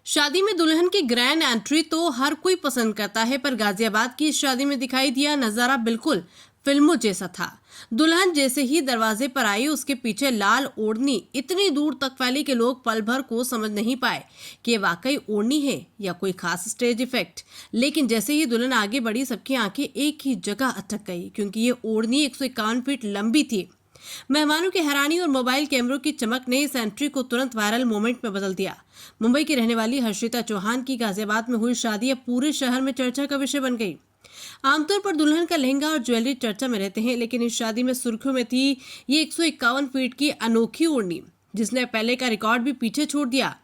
शादी में दुल्हन की ग्रैंड एंट्री तो हर कोई पसंद करता है, पर गाजियाबाद की इस शादी में दिखाई दिया नजारा बिल्कुल फिल्मों जैसा था। दुल्हन जैसे ही दरवाजे पर आई, उसके पीछे लाल ओढ़नी इतनी दूर तक फैली कि लोग पल भर को समझ नहीं पाए कि ये वाकई ओढ़नी है या कोई खास स्टेज इफेक्ट। लेकिन जैसे ही दुल्हन आगे बढ़ी, सबकी आंखें एक ही जगह अटक गई, क्योंकि ये ओढ़नी 151 फीट लंबी थी। मेहमानों की हैरानी और मोबाइल कैमरों की चमक ने इस एंट्री को तुरंत वायरल मोमेंट में बदल दिया। मुंबई की रहने वाली हर्षिता चौहान की गाजियाबाद में हुई शादी अब पूरे शहर में चर्चा का विषय बन गई। आमतौर पर दुल्हन का लहंगा और ज्वेलरी चर्चा में रहते हैं, लेकिन इस शादी में सुर्खियों में थी ये 151 फीट की अनोखी ओढ़नी, जिसने पहले का रिकॉर्ड भी पीछे छोड़ दिया।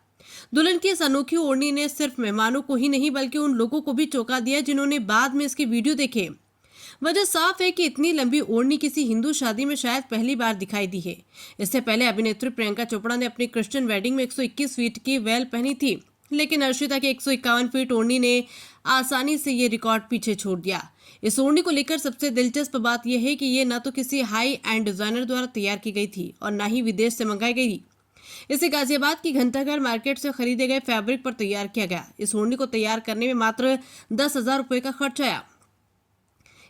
दुल्हन की इस अनोखी ओढ़नी ने सिर्फ मेहमानों को ही नहीं, बल्कि उन लोगों को भी चौंका दिया जिन्होंने बाद में इसके वीडियो देखे। वजह साफ है कि इतनी लंबी ओढ़नी किसी हिंदू शादी में शायद पहली बार दिखाई दी है। इससे पहले अभिनेत्री प्रियंका चोपड़ा ने अपनी क्रिश्चियन वेडिंग में 121 फीट की वेल पहनी थी, लेकिन हर्षिता की 151 फीट ओढ़नी ने आसानी से ये रिकॉर्ड पीछे छोड़ दिया। इस ओढ़नी को लेकर सबसे दिलचस्प बात यह है कि ये न तो किसी हाई एंड डिजाइनर द्वारा तैयार की गई थी और न ही विदेश से मंगाई गई थी। इसे गाजियाबाद की घंटाघर मार्केट से खरीदे गए फैब्रिक पर तैयार किया गया। इस ओढ़नी को तैयार करने में मात्र 10,000 रुपए का खर्च आया।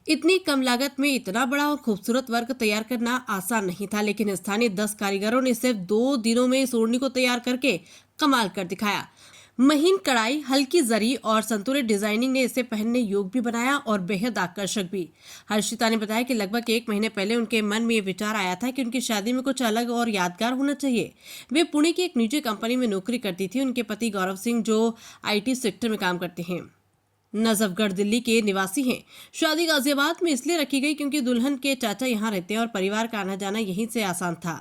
इतनी कम लागत में इतना बड़ा और खूबसूरत वर्क तैयार करना आसान नहीं था, लेकिन स्थानीय 10 कारीगरों ने सिर्फ 2 दिनों में इस ओढ़नी को तैयार करके कमाल कर दिखाया। महीन कढ़ाई, हल्की जरी और संतुलित डिजाइनिंग ने इसे पहनने योग्य भी बनाया और बेहद आकर्षक भी। हर्षिता ने बताया कि लगभग 1 महीने पहले उनके मन में ये विचार आया था कि उनकी शादी में कुछ अलग और यादगार होना चाहिए। वे पुणे की एक निजी कंपनी में नौकरी करती थी। उनके पति गौरव सिंह, जो IT सेक्टर में काम करते हैं, नजफगढ़ दिल्ली के निवासी हैं। शादी गाजियाबाद में इसलिए रखी गई क्योंकि दुल्हन के चाचा यहां रहते हैं और परिवार का आना जाना यहीं से आसान था।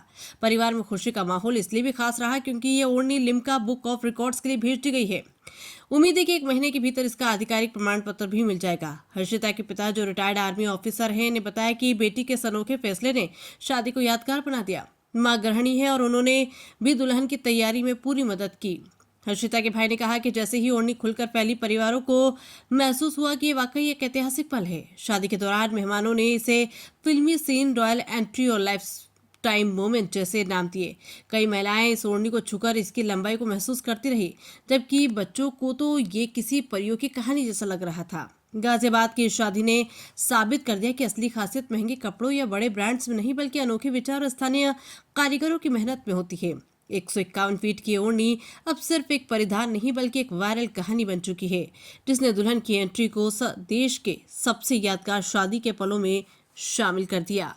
परिवार में खुशी का माहौल इसलिए भी खास रहा क्योंकि ये ओढ़नी लिम्का बुक ऑफ रिकॉर्ड्स के लिए भेज दी गई है। उम्मीद है कि 1 महीने के भीतर इसका आधिकारिक प्रमाण पत्र भी मिल जाएगा। हर्षिता के पिता, जो रिटायर्ड आर्मी ऑफिसर हैं, ने बताया कि बेटी के इस अनोखे फैसले ने शादी को यादगार बना दिया। मां गृहिणी है और उन्होंने भी दुल्हन की तैयारी में पूरी मदद की। हर्षिता के भाई ने कहा कि जैसे ही ओढ़नी खुलकर फैली, परिवारों को महसूस हुआ कि ये वाकई एक ऐतिहासिक पल है। शादी के दौरान मेहमानों ने इसे फिल्मी सीन, रॉयल एंट्री और लाइफ टाइम मोमेंट जैसे नाम दिए। कई महिलाएं इस ओढ़नी को छूकर इसकी लंबाई को महसूस करती रही, जबकि बच्चों को तो ये किसी परियों की कहानी जैसा लग रहा था। गाजियाबाद की इस शादी ने साबित कर दिया कि असली खासियत महंगे कपड़ों या बड़े ब्रांड्स में नहीं, बल्कि अनोखे विचार और स्थानीय कारीगरों की मेहनत में होती है। 151 फीट की ओढ़नी अब सिर्फ एक परिधान नहीं, बल्कि एक वायरल कहानी बन चुकी है, जिसने दुल्हन की एंट्री को देश के सबसे यादगार शादी के पलों में शामिल कर दिया।